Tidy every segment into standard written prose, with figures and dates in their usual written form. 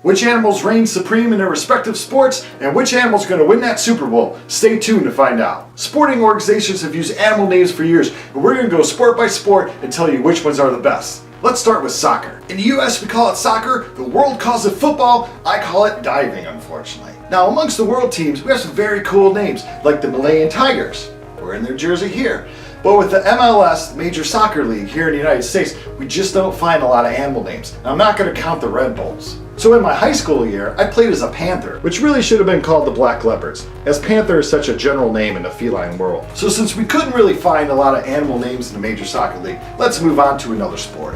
Which animals reign supreme in their respective sports, and which animal's going to win that Super Bowl? Stay tuned to find out. Sporting organizations have used animal names for years, and we're going to go sport by sport and tell you which ones are the best. Let's start with soccer. In the US we call it soccer, the world calls it football, I call it diving, unfortunately. Now amongst the world teams, we have some very cool names, like the Malayan Tigers. We're in their jersey here. But with the MLS, Major Soccer League here in the United States, we just don't find a lot of animal names. Now, I'm not going to count the Red Bulls. So in my high school year, I played as a panther, which really should have been called the Black Leopards, as panther is such a general name in the feline world. So since we couldn't really find a lot of animal names in the Major Soccer League, let's move on to another sport.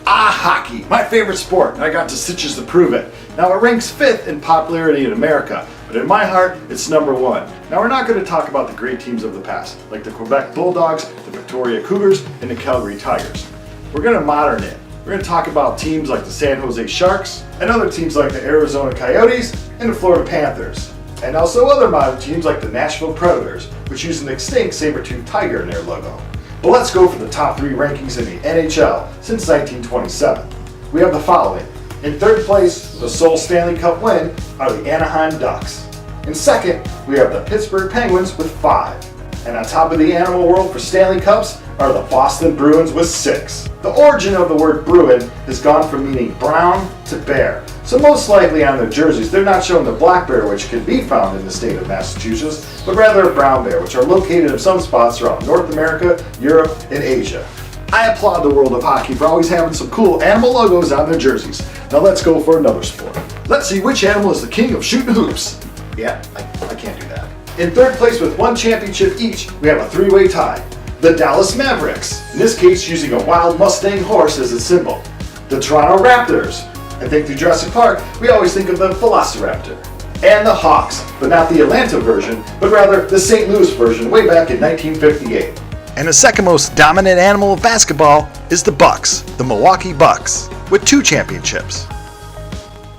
Hockey, my favorite sport, and I got to stitches to prove it. Now it ranks 5th in popularity in America, but in my heart, it's number 1. Now we're not going to talk about the great teams of the past, like the Quebec Bulldogs, the Victoria Cougars, and the Calgary Tigers. We're going to modern it. We're going to talk about teams like the San Jose Sharks, and other teams like the Arizona Coyotes, and the Florida Panthers. And also other modern teams like the Nashville Predators, which use an extinct saber-toothed tiger in their logo. But let's go for the top 3 rankings in the NHL since 1927. We have the following. In 3rd place, the sole Stanley Cup win, are the Anaheim Ducks. In 2nd, we have the Pittsburgh Penguins with 5. And on top of the animal world for Stanley Cups are the Boston Bruins with 6. The origin of the word Bruin has gone from meaning brown to bear. So most likely on their jerseys, they're not showing the black bear, which can be found in the state of Massachusetts, but rather a brown bear, which are located in some spots throughout North America, Europe, and Asia. I applaud the world of hockey for always having some cool animal logos on their jerseys. Now let's go for another sport. Let's see which animal is the king of shooting hoops. Yeah, I can't do that. In 3rd place with 1 championship each, we have a 3-way tie. The Dallas Mavericks, in this case using a wild Mustang horse as its symbol. The Toronto Raptors. I think through Jurassic Park, we always think of the Velociraptor. And the Hawks, but not the Atlanta version, but rather the St. Louis version way back in 1958. And the second most dominant animal of basketball is the Bucks, the Milwaukee Bucks, with 2 championships.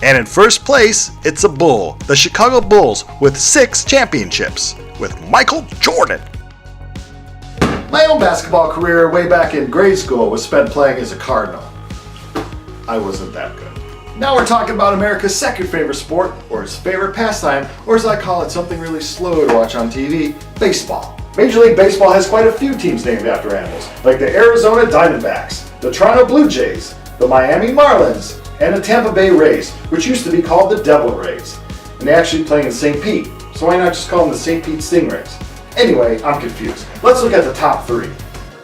And in 1st place, it's a bull, the Chicago Bulls, with 6 championships, with Michael Jordan. My own basketball career way back in grade school was spent playing as a Cardinal. I wasn't that good. Now we're talking about America's 2nd favorite sport, or his favorite pastime, or as I call it, something really slow to watch on TV, baseball. Major League Baseball has quite a few teams named after animals, like the Arizona Diamondbacks, the Toronto Blue Jays, the Miami Marlins, and the Tampa Bay Rays, which used to be called the Devil Rays. And they actually play in St. Pete, so why not just call them the St. Pete Stingrays? Anyway, I'm confused. Let's look at the top 3.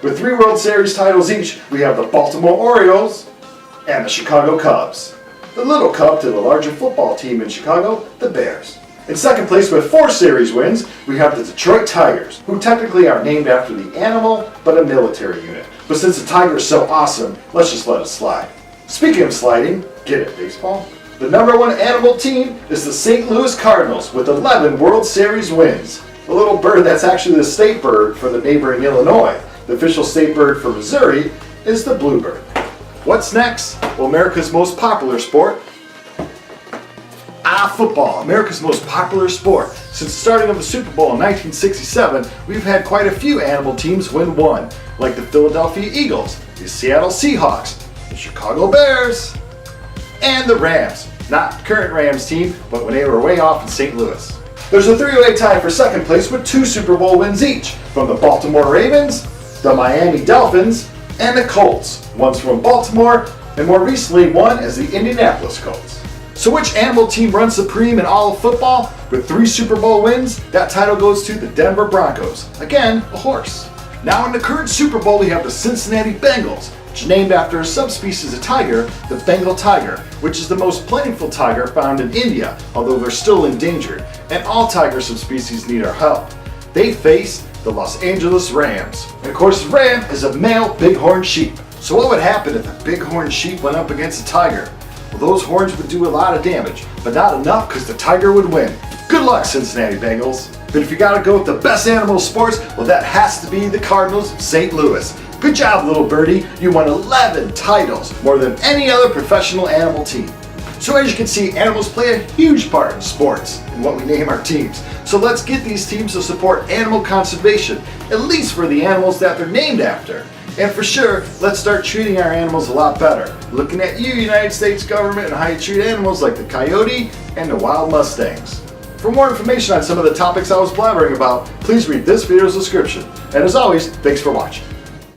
With 3 World Series titles each, we have the Baltimore Orioles and the Chicago Cubs. The little cub to the larger football team in Chicago, the Bears. In 2nd place with 4 series wins, we have the Detroit Tigers, who technically are named after the animal, but a military unit. But since the tiger is so awesome, let's just let it slide. Speaking of sliding, get it, baseball? The number 1 animal team is the St. Louis Cardinals with 11 World Series wins. A little bird that's actually the state bird for the neighboring Illinois. The official state bird for Missouri is the bluebird. What's next? Well, America's most popular sport. Football, America's most popular sport. Since the starting of the Super Bowl in 1967, we've had quite a few animal teams win one, like the Philadelphia Eagles, the Seattle Seahawks, the Chicago Bears, and the Rams. Not the current Rams team, but when they were way off in St. Louis. There's a 3-way tie for 2nd place with 2 Super Bowl wins each, from the Baltimore Ravens, the Miami Dolphins, and the Colts. One's from Baltimore, and more recently one as the Indianapolis Colts. So which animal team runs supreme in all of football? With 3 Super Bowl wins, that title goes to the Denver Broncos. Again, a horse. Now in the current Super Bowl, we have the Cincinnati Bengals, which is named after a subspecies of tiger, the Bengal tiger, which is the most plentiful tiger found in India, although they're still endangered, and all tiger subspecies need our help. They face the Los Angeles Rams. And of course, the ram is a male bighorn sheep. So what would happen if a bighorn sheep went up against a tiger? Well, those horns would do a lot of damage, but not enough because the tiger would win. Good luck, Cincinnati Bengals. But if you gotta go with the best animal sports, well, that has to be the Cardinals of St. Louis. Good job, little birdie. You won 11 titles, more than any other professional animal team. So as you can see, animals play a huge part in sports and what we name our teams. So let's get these teams to support animal conservation, at least for the animals that they're named after. And for sure, let's start treating our animals a lot better. Looking at you, United States government, and how you treat animals like the coyote and the wild mustangs. For more information on some of the topics I was blabbering about, please read this video's description. And as always, thanks for watching.